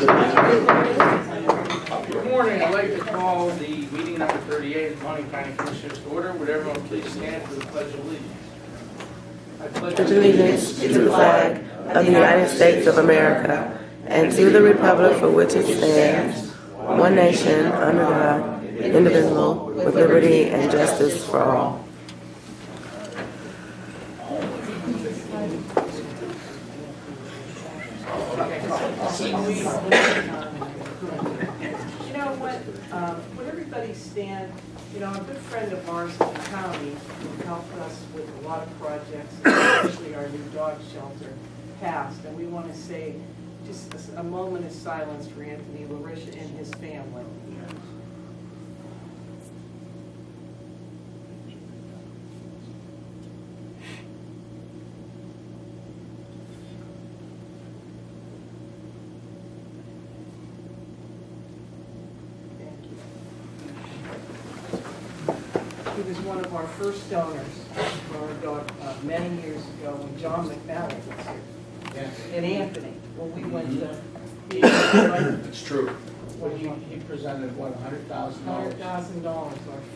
Good morning. I'd like to call the meeting number 38 of Monty County Commissioners to order. Would everyone please stand for the Pledge of Allegiance? I pledge Allegiance to the flag of the United States of America and to the republic for which it stands, one nation, under God, indivisible, with liberty and justice for all. You know what, would everybody stand, you know, a good friend of ours in the county who helped us with a lot of projects, especially our new dog shelter, passed, and we want to say just a moment of silence for Anthony LaRisha and his family. He was one of our first donors for our dog many years ago when John McNally was here. Yeah, And Anthony, when we went to, it's true. When he presented, what, $100,000? $100,000, our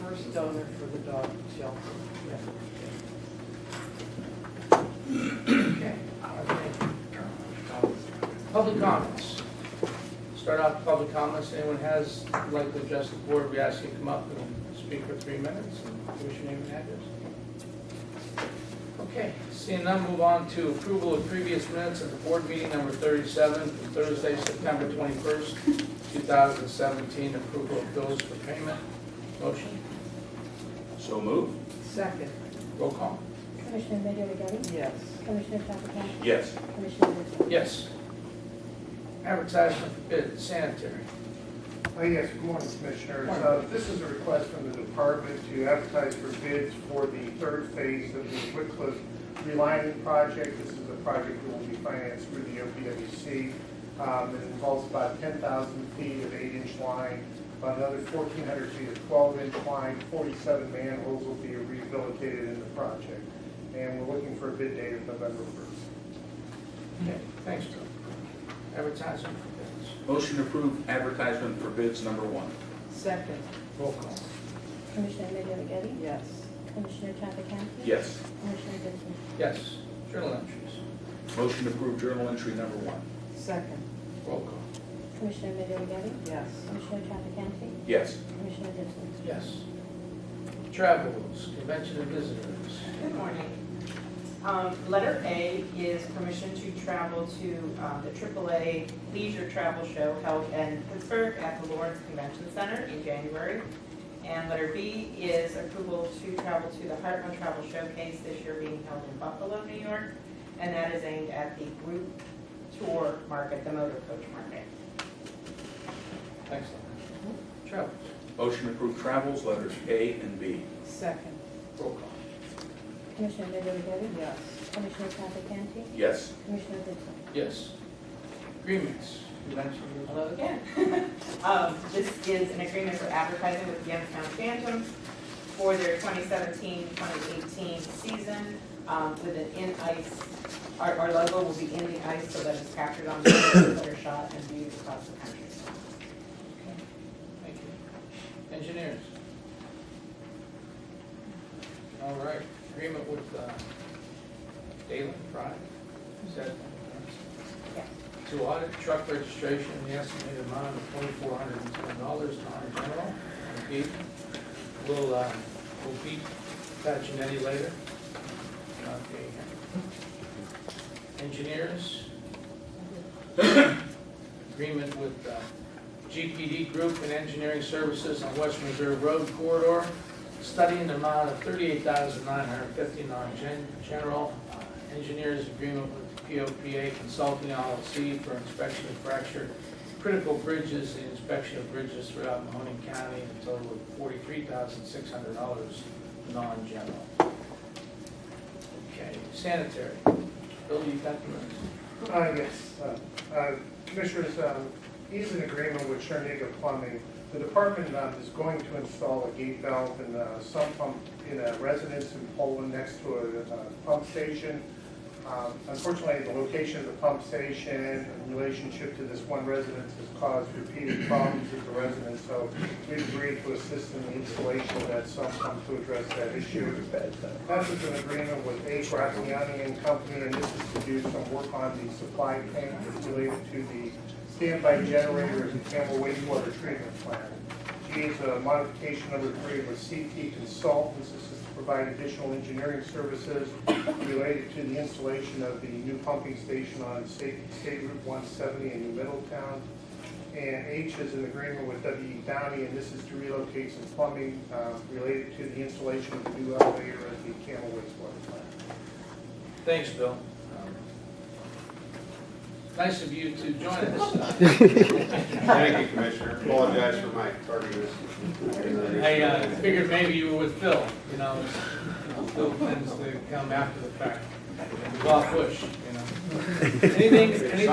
first donor for the dog shelter. Okay. Public comments. Start out with public comments. Anyone would like to address the board, we ask you to come up and speak for 3 minutes and give us your name and address. Okay, seeing none, move on to approval of previous minutes of the board meeting number 37 from Thursday, September 21st, 2017. Approval of bills for payment. Motion? So moved. Second, Roll call. Commissioner Middy, yes. Commissioner Trafficant, Yes. Commissioner Wood. Yes. Advertisement for bid, sanitary. Yes, good morning, Commissioners. This is a request from the department to advertise for bids for the third phase of the Whitcliffe Relining project. This is a project that will be financed through the OPWC. It involves about 10,000 feet of 8-inch line, about another 1,400 feet of 12-inch line, 47 manholes will be rehabilitated in the project. And we're looking for a bid date of November 1st. Okay, thanks, Joe. Advertisement for bids. Motion to approve advertisement for bids number 1. Second, Roll call. Commissioner Middy, yes. Commissioner Trafficant, Yes. Commissioner Wood. Yes. Journal entries. Motion to approve journal entry number 1. Second, Roll call. Commissioner Middy, yes. Commissioner Trafficant, Yes. Commissioner Wood. Yes. Travels, convention and visitors. Good morning. Letter A is permission to travel to the AAA Leisure Travel Show held in Pittsburgh at the Lawrence Convention Center in January. And letter B is approval to travel to the Heartland Travel Showcase this year being held in Buffalo, New York. And that is aimed at the group tour market, the motor coach market. Excellent. Travels. Motion to approve travels letters A and B. Second, Roll call. Commissioner Middy, yes. Commissioner Trafficant, Yes. Commissioner Wood. Yes. Agreements. Convention. Hello again. This is an agreement for advertising with the Youngstown Phantoms for their 2017-2018 season with an in-ice. Our logo will be in the ice so that it's captured on videos that are shot and viewed across the country. Thank you. Engineers. All right. Agreement with Dalen Fry. Is that? Yes. To audit truck registration in the estimated amount of $2,410 to Honor General. Okay. We'll beat Pacinetti later. Okay. Engineers. Agreement with GPD Group and Engineering Services on West Reserve Road Corridor. Study in the amount of $38,959 general. Engineers agreement with POPA Consulting LLC for inspection of fractured critical bridges and inspection of bridges throughout Mahoning County, a total of $43,600 non-general. Okay, sanitary. Bill, you got the minutes? Yes. Commissioners, he's in agreement with Chernigga Plumbing. The department is going to install a gate valve and a sump pump in a residence in Poland next to a pump station. Unfortunately, the location of the pump station in relationship to this one residence has caused repeated problems with the residents, so we've agreed to assist in the installation of that sump pump to address that issue. That's with an agreement with A. Graziani and Company, and this is to do some work on the supply tank that's related to the standby generator at the Campbell wastewater treatment plant. G is a modification number 3 with CT Consultants. This is to provide additional engineering services related to the installation of the new pumping station on State Route 170 in New Middletown. And H is an agreement with W.E. Downey, and this is to relocate some plumbing related to the installation of the new elevator at the Campbell wastewater plant. Thanks, Bill. Nice of you to join us. Thank you, Commissioner. Apologize for my tardiness. I figured maybe you were with Phil, you know, Phil tends to come after the fact. Well, push, you know. Anything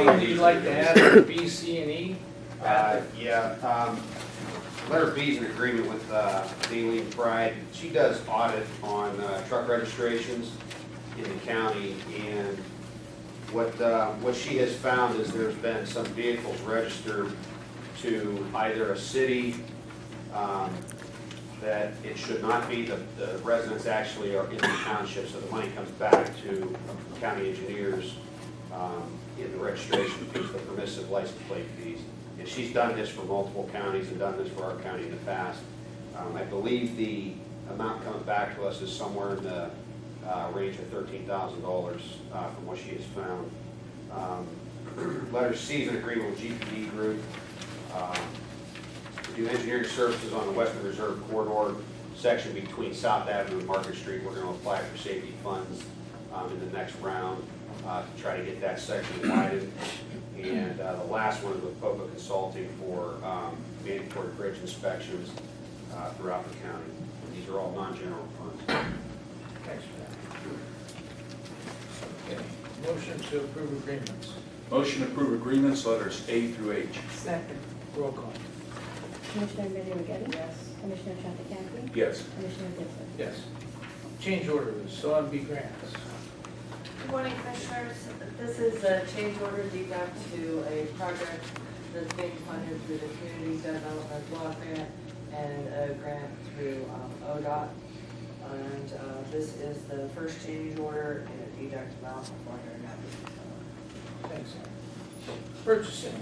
that you'd like to add on B, C, and E? Letter B is an agreement with Daleen Pride. She does audit on truck registrations in the county, and what she has found is there's been some vehicles registered to either a city that it should not be, the residents actually are in the township, so the money comes back to county engineers in the registration fees, the permissive license plate fees. And she's done this for multiple counties and done this for our county in the past. I believe the amount coming back to us is somewhere in the range of $13,000 from what she has found. Letter C is an agreement with GPD Group. We do engineering services on the Western Reserve Corridor section between South Avenue and Market Street. We're going to apply for safety funds in the next round to try to get that section widened. And the last one is with POCA Consulting for mandatory bridge inspections throughout the county. These are all non-general funds. Thanks for that. Okay, motion to approve agreements. Motion to approve agreements, letters A through H. Second. Roll call. Commissioner Middy Regetti? Yes. Commissioner Trafficante? Yes. Commissioner Ditzler? Yes. Change orders, so on B grants. Good morning, Commissioners. This is a change order deduct to a project that's being funded through the Community Development Block Grant and a grant through ODOT. And this is the first change order in a deduct amount of $490,000. Thanks. Purchasing.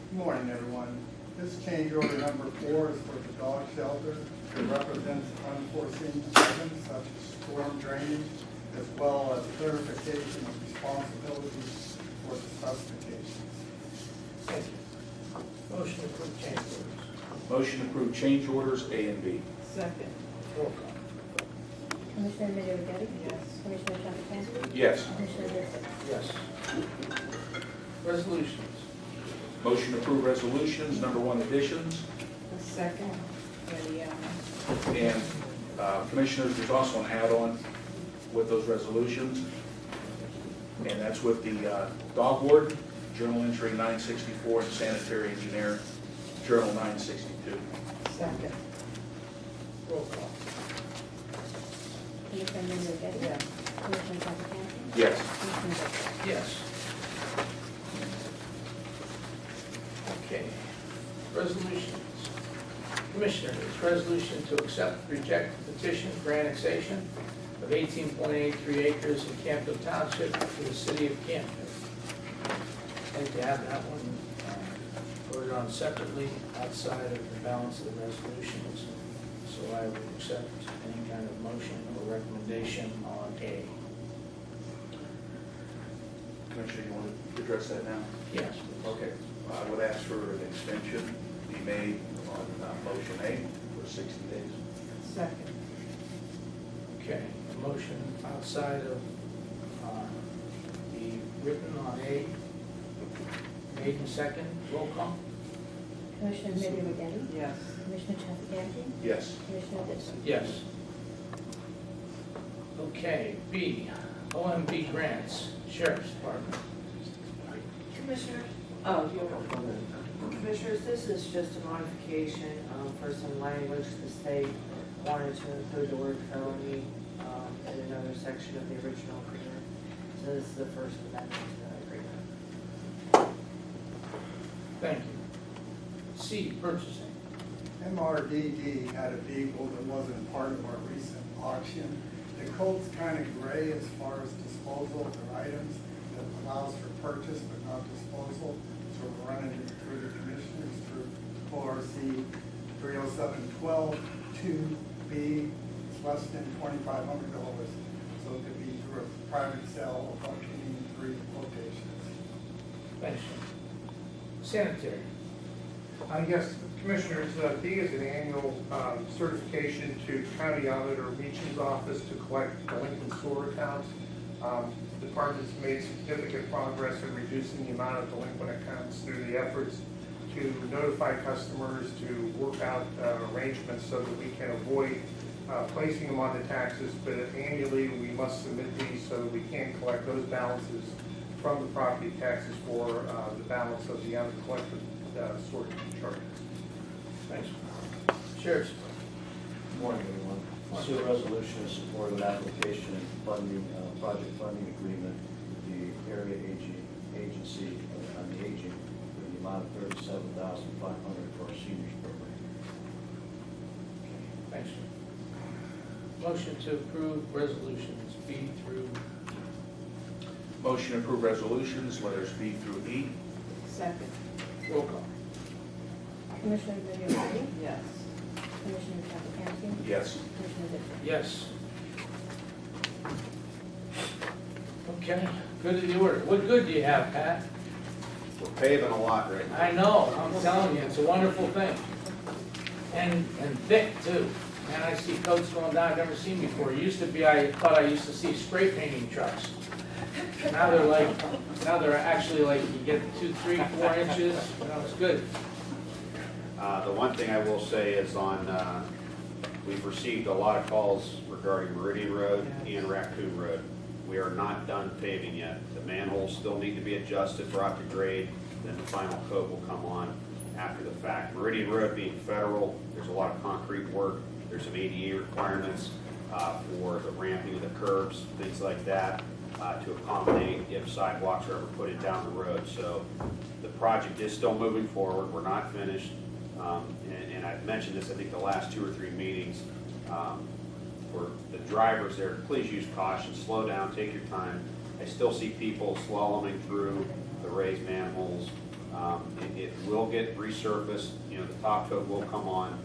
Good morning, everyone. This change order number 4 is for the dog shelter. It represents unforeseen items such as storm drainage, as well as clarification of responsibilities for the specifications. Thank you. Motion to approve change orders. Motion to approve change orders A and B. Second. Roll call. Commissioner Middy Regetti? Yes. Commissioner Trafficante? Yes. Commissioner Ditzler? Yes. Resolutions. Motion to approve resolutions, number 1 additions. Second. And Commissioners, there's also an add-on with those resolutions. And that's with the dog warden, journal entry 964, and sanitary engineer, journal 962. Second. Roll call. Commissioner Middy Regetti? Yes. Commissioner Trafficante? Yes. Commissioner Ditzler? Yes. Okay. Resolutions. Commissioners, resolution to accept, reject the petition for annexation of 18.83 acres in Campbell Township to the city of Campbell. I'd like to have that one voted on separately outside of the balance of the resolutions. So I would accept any kind of motion or recommendation on A. Commissioner, you want to address that now? Yes. Okay. I would ask for an extension be made on motion A for 60 days. Second. Okay, a motion outside of the written on A, made in second, roll call? Commissioner Middy Regetti? Yes. Commissioner Trafficante? Yes. Commissioner Ditzler? Yes. Okay, B, OMB grants, Sheriff's Department. Commissioner, Commissioners, this is just a modification for some language. The state wanted to include the word felony in another section of the original agreement. This is the first amendment to that agreement. Thank you. C, purchasing. MRDD had a vehicle that wasn't part of our recent auction. The code's kind of gray as far as disposal of their items. It allows for purchase but not disposal. So we're running it through the commissioners through ORC 30712 2B. It's less than $2,500. So it could be through a private sale of up to 3 locations. Thanks, Jim. Sanitary. Yes, Commissioners, B is an annual certification to County Auditor Meacham's office to collect delinquent sewer accounts. The department's made significant progress in reducing the amount of delinquent accounts through the efforts to notify customers, to work out arrangements so that we can avoid placing them on the taxes, but annually we must submit these so that we can collect those balances from the property taxes for the balance of the uncollected sewer charges. Thanks. Sheriff's. Good morning, everyone. This is a resolution in support of an application and funding, project funding agreement with the area agency on the aging for the amount of $37,500 for our seniors program. Thanks, Jim. Motion to approve resolutions B through E. Motion to approve resolutions, letters B through E. Second, Roll call. Commissioner Middy? yes. Commissioner Trafficante? Yes. Commissioner Ditzler? Yes. Okay, good of the order. What good do you have, Pat? We're paving a lot right now. I know, I'm telling you, it's a wonderful thing. And thick too. Man, I see coats going down I've never seen before. It used to be, I thought I used to see spray painting trucks. Now they're actually like, you get 2, 3, 4 inches, you know, it's good. The one thing I will say is we've received a lot of calls regarding Meridian Road and Raccoon Road. We are not done paving yet. The manholes still need to be adjusted, brought to grade, then the final coat will come on after the fact. Meridian Road being federal, there's a lot of concrete work. There's some ADA requirements for the ramping of the curbs, things like that, to accommodate if sidewalks are ever put in down the road. So the project is still moving forward. We're not finished. And I've mentioned this, I think, the last 2 or 3 meetings. For the drivers there, please use caution, slow down, take your time. I still see people slaloming through the raised manholes. It will get resurfaced, you know, the top coat will come on.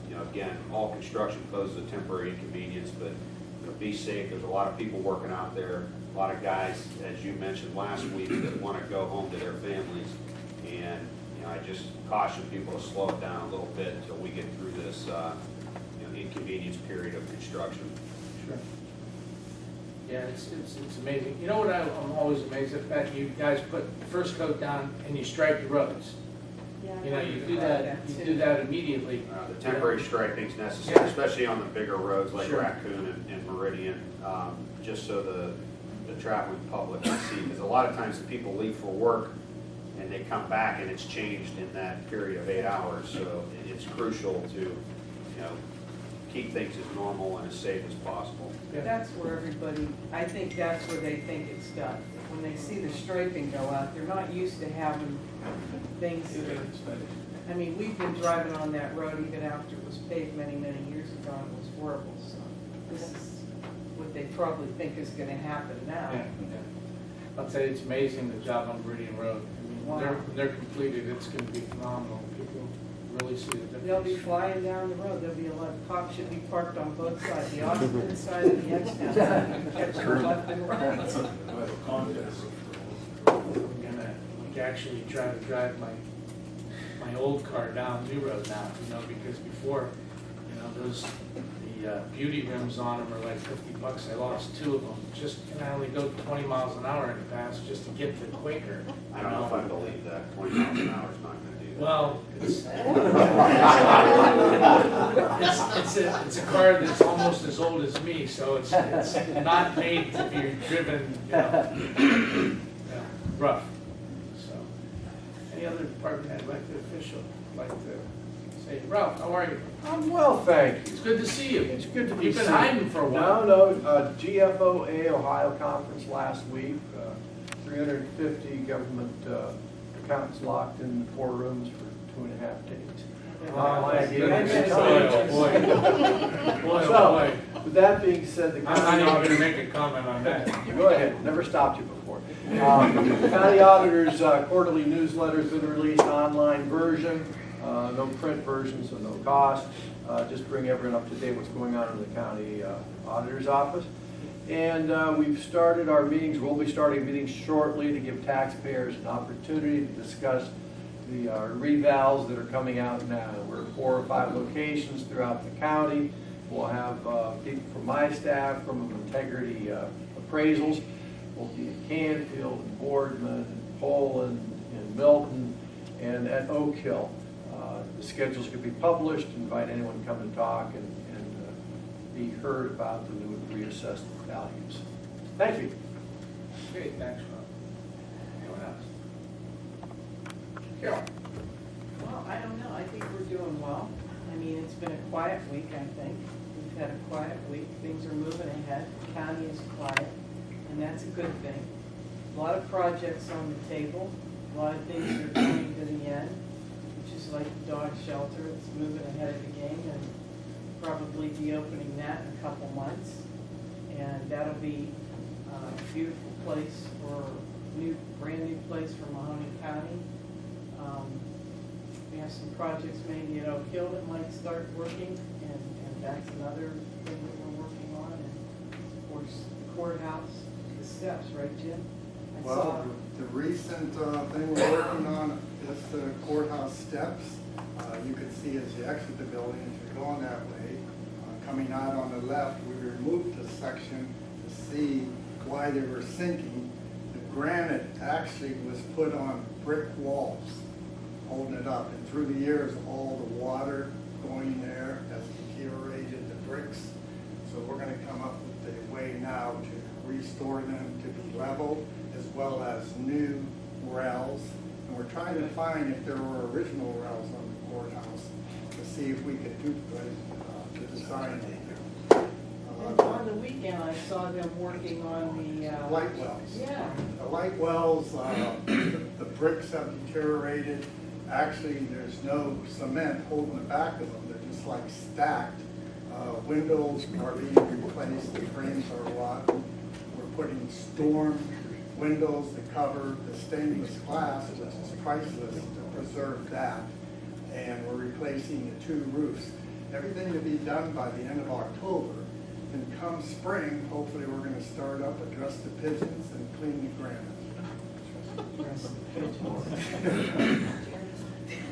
You know, again, all construction poses a temporary inconvenience, but you know, be safe. There's a lot of people working out there, a lot of guys, as you mentioned last week, that want to go home to their families. And you know, I just caution people to slow it down a little bit until we get through this you know, inconvenience period of construction. Sure. Yeah, it's amazing. You know what I'm always amazed at, Pat, you guys put the first coat down and you stripe the roads. You know, you do that immediately. The temporary striping is necessary, Yeah. especially on the bigger roads like Sure. Raccoon and Meridian, just so the traveling public can see. Because a lot of times the people leave for work and they come back and it's changed in that period of 8 hours. So it's crucial to, you know, keep things as normal and as safe as possible. Yeah. That's where everybody, I think that's where they think it's done. When they see the striping go out, they're not used to having things that are, I mean, we've been driving on that road even after it was paved many, many years ago, and it was horrible, so this is what they probably think is gonna happen now. Yeah. I'll tell you, it's amazing the job on Meridian Road. I mean, Wow. when they're completed, it's gonna be phenomenal. People really see the difference. They'll be flying down the road, there'll be a lot of cops should be parked on both sides, the Austin side and the X-Town side, catch them left and right. I'm gonna actually try to drive my old car down New Road now, you know, because before, you know, the beauty rims on them are like $50. I lost 2 of them, just, and I only go 20 miles an hour in the past just to get to the Quaker. I don't know if I believe that 20 miles an hour is not going to do that. Well, it's a car that's almost as old as me, so it's not made to be driven, you know, rough. So, any other department head, elected official, like to Hey, Ralph, how are you? I'm well, thank you. It's good to see you. It's good to be You've been seen. hiding for a while. No, GFOA Ohio conference last week, 350 government accountants locked in 4 rooms for 2.5 days. I gave it a good time. Boy, So, oh, boy. with that being said, the I'm not county even gonna auditors, make a comment on that. go ahead, never stopped you before. The county auditor's quarterly newsletter's been released, online version, no print version, so no cost. Just bring everyone up to date what's going on in the county auditor's office. And we've started our meetings, we'll be starting meetings shortly to give taxpayers an opportunity to discuss the revals that are coming out now. We're at 4 or 5 locations throughout the county. We'll have people from my staff, from Integrity Appraisals. We'll be at Canfield, and Boardman, and Poland, and Milton, and at Oak Hill. The schedules could be published, invite anyone to come and talk and be heard about the new reassessed values. Thank you. Okay, thanks, Rob. Anyone else? Carol? Well, I don't know, I think we're doing well. I mean, it's been a quiet week, I think. We've had a quiet week, things are moving ahead, the county is quiet, and that's a good thing. A lot of projects on the table, a lot of things are coming to the end, which is like the dog shelter, it's moving ahead of the game, and probably be opening that in a couple months. And that'll be a beautiful place for brand new place for Mahoning County. We have some projects maybe at Oak Hill that might start working, and that's another thing that we're working on. And of course, the courthouse, the steps, right, Jim? I saw- Well, the recent thing we're working on is the courthouse steps. You can see as you exit the building, if you're going that way, coming out on the left, we removed the section to see why they were sinking. The granite actually was put on brick walls, holding it up. And through the years, all the water going there has deteriorated the bricks. So we're going to come up with a way now to restore them to be level, as well as new rails. And we're trying to find if there were original rails on the courthouse to see if we could duplicate the design. And on the weekend, I saw them working on the. Light wells. Yeah. The light wells, the bricks have deteriorated. Actually, there's no cement holding the back of them. They're just like stacked. Windows are being replaced, the frames are rotten. We're putting storm windows to cover the stainless glass, which is priceless, to preserve that. And we're replacing the 2 roofs. Everything to be done by the end of October. And come spring, hopefully we're going to start up, address the pigeons, and clean the granite.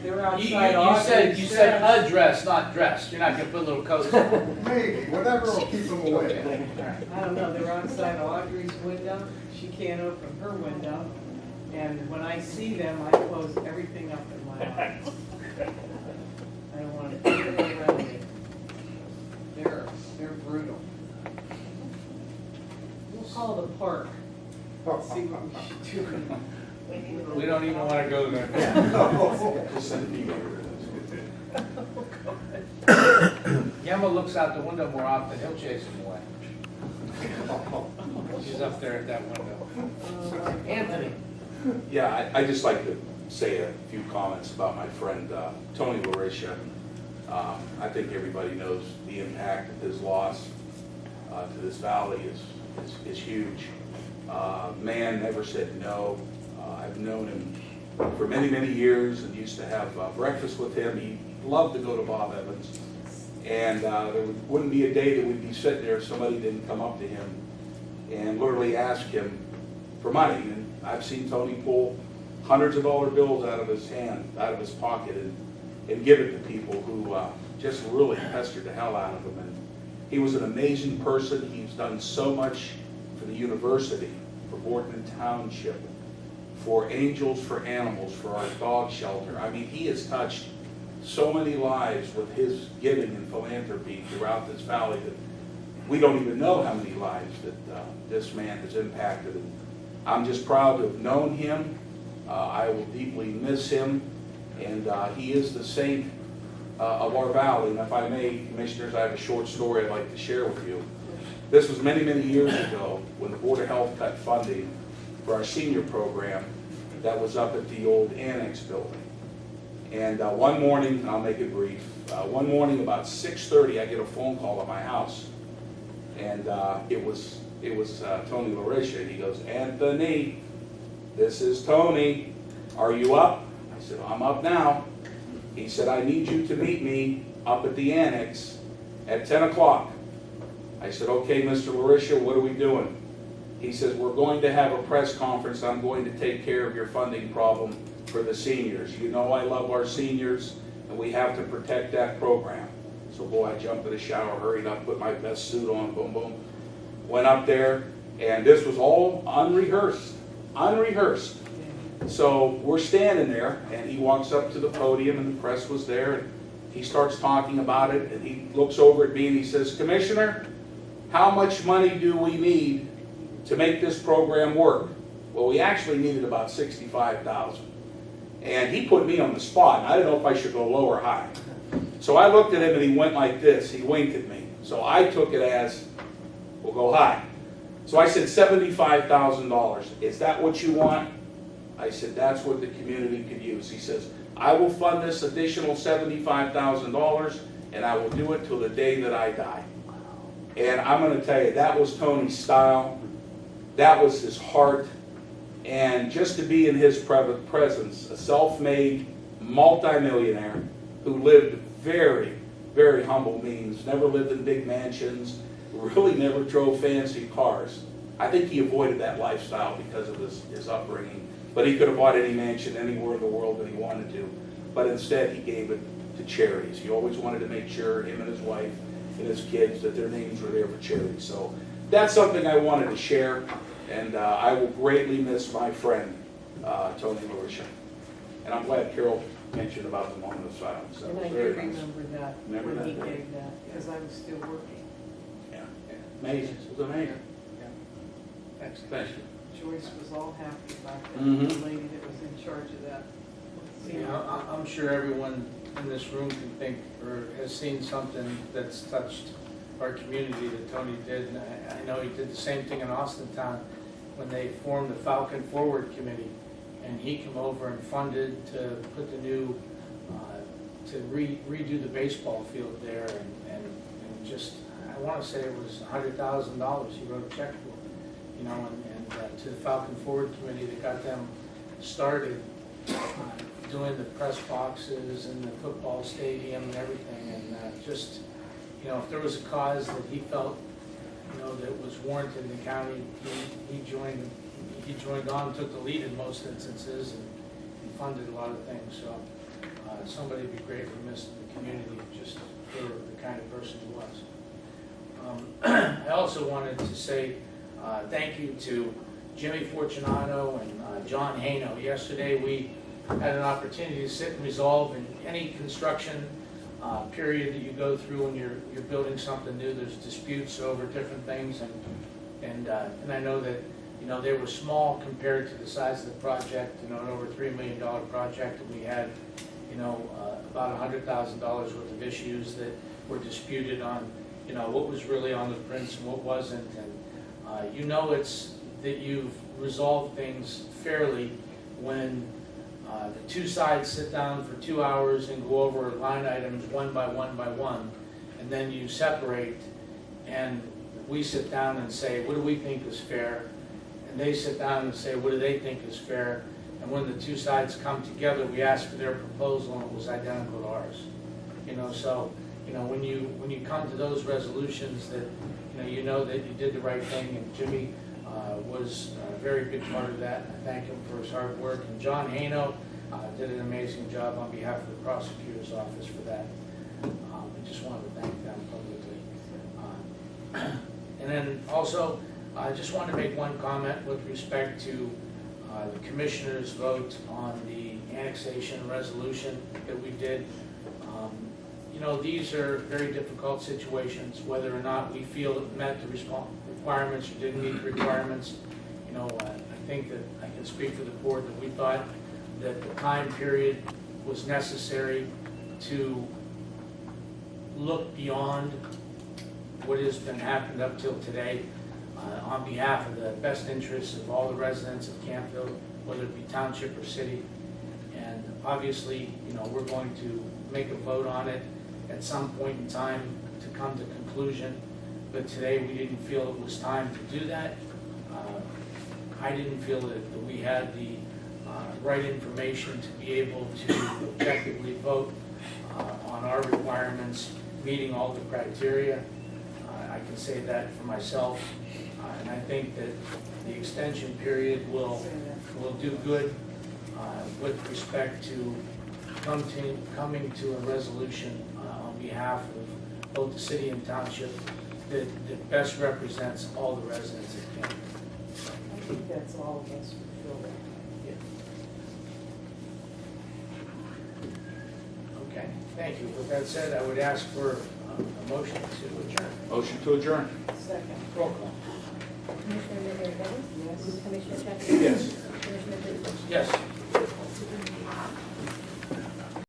They're You outside. you said address, not dressed. You're not gonna put little coats on. Maybe, whatever will keep them away. I don't know, they're outside Audrey's window. She can't open her window. And when I see them, I close everything up in my eyes. I don't want to get around it. They're brutal. We'll call the park. See what we should do. We don't even wanna go there. Gemma looks out the window more often, he'll chase him away. She's up there at that window. Anthony? Yeah, I'd just like to say a few comments about my friend Tony LaRisha. I think everybody knows the impact of his loss to this valley is huge. Man never said no. I've known him for many, many years and used to have breakfast with him. He loved to go to Bob Evans. And there wouldn't be a day that we'd be sitting there if somebody didn't come up to him and literally ask him for money. And I've seen Tony pull hundreds of dollar bills out of his hand, out of his pocket, and give it to people who just really pestered the hell out of him. And he was an amazing person. He's done so much for the university, for Boardman Township, for Angels for Animals, for our dog shelter. I mean, he has touched so many lives with his giving and philanthropy throughout this valley that we don't even know how many lives that this man has impacted. And I'm just proud to have known him. I will deeply miss him, and he is the saint of our valley. And if I may, Commissioners, I have a short story I'd like to share with you. This was many, many years ago when the Board of Health cut funding for our senior program that was up at the old annex building. And one morning, I'll make it brief, one morning about 6:30, I get a phone call at my house. And it was Tony LaRisha. He goes, "Anthony, this is Tony. Are you up?" I said, "I'm up now." He said, "I need you to meet me up at the annex at 10 o'clock. I said, "Okay, Mr. LaRisha, what are we doing?" He says, "We're going to have a press conference. I'm going to take care of your funding problem for the seniors. You know I love our seniors, and we have to protect that program." So boy, I jumped in the shower, hurried up, put my best suit on, boom, boom. Went up there, and this was all unrehearsed. So we're standing there, and he walks up to the podium, and the press was there, and he starts talking about it, and he looks over at me, and he says, "Commissioner, how much money do we need to make this program work?" Well, we actually needed about $65,000. And he put me on the spot, and I didn't know if I should go low or high. So I looked at him, and he went like this. He winked at me. So I took it as, we'll go high. So I said, $75,000. Is that what you want? I said, that's what the community could use. He says, I will fund this additional $75,000, and I will do it till the day that I die. And I'm going to tell you, that was Tony's style. That was his heart. And just to be in his presence, a self-made multimillionaire who lived very, very humble means, never lived in big mansions, really never drove fancy cars. I think he avoided that lifestyle because of his upbringing. But he could have bought any mansion anywhere in the world that he wanted to. But instead, he gave it to charities. He always wanted to make sure him and his wife and his kids, that their names were there for charity. So that's something I wanted to share. And I will greatly miss my friend, Tony LaRisha. And I'm glad Carol mentioned about the moment of silence. That And was I do very nice. remember that, Remember when that he day? gave that, because I was still working. Yeah, amazing. It was amazing. Excellent. Thank you. Joyce was all happy about that, Mhm. the lady that was in charge of that. You know, I'm sure everyone in this room can think or has seen something that's touched our community that Tony did. And I know he did the same thing in Austintown when they formed the Falcon Forward Committee. And he came over and funded to put the new, to redo the baseball field there. And just, I want to say it was $100,000 he wrote a check for, you know, and to the Falcon Forward Committee that got them started doing the press boxes and the football stadium and everything. And just, you know, if there was a cause that he felt, you know, that was warranted in the county, he joined on, took the lead in most instances, and funded a lot of things. So somebody would be greatly missed in the community just for the kind of person he was. I also wanted to say thank you to Jimmy Fortunato and John Hano. Yesterday we had an opportunity to sit and resolve in any construction period that you go through when you're building something new. There's disputes over different things, and I know that, you know, they were small compared to the size of the project. You know, an over $3 million project, and we had, you know, about $100,000 worth of issues that were disputed on, you know, what was really on the prints and what wasn't. And you know, it's that you've resolved things fairly when the two sides sit down for 2 hours and go over line items one by one, and then you separate, and we sit down and say, what do we think is fair? And they sit down and say, what do they think is fair? And when the two sides come together, we ask for their proposal, and it was identical to ours. You know, so, you know, when you come to those resolutions, that, you know that you did the right thing, and Jimmy was a very big part of that. I thank him for his hard work. And John Hano did an amazing job on behalf of the prosecutor's office for that. I just wanted to thank them publicly. And then also, I just wanted to make one comment with respect to the commissioner's vote on the annexation resolution that we did. You know, these are very difficult situations, whether or not we feel it met the requirements or didn't meet the requirements. You know, I think that I can speak for the board that we thought that the time period was necessary to look beyond what has been happened up till today on behalf of the best interests of all the residents of Campfield, whether it be township or city. And obviously, you know, we're going to make a vote on it at some point in time to come to conclusion. But today, we didn't feel it was time to do that. I didn't feel that we had the right information to be able to objectively vote on our requirements, meeting all the criteria. I can say that for myself. And I think that the extension period will do good with respect to coming to a resolution on behalf of both the city and township that best represents all the residents of Campbell. I think that's all of us who feel that. Okay, thank you. With that said, I would ask for a motion to adjourn. Motion to adjourn. Second. Roll call. Commissioner Middy O'Geady? Yes. Commissioner Chafee? Yes. Commissioner Brinkley? Yes.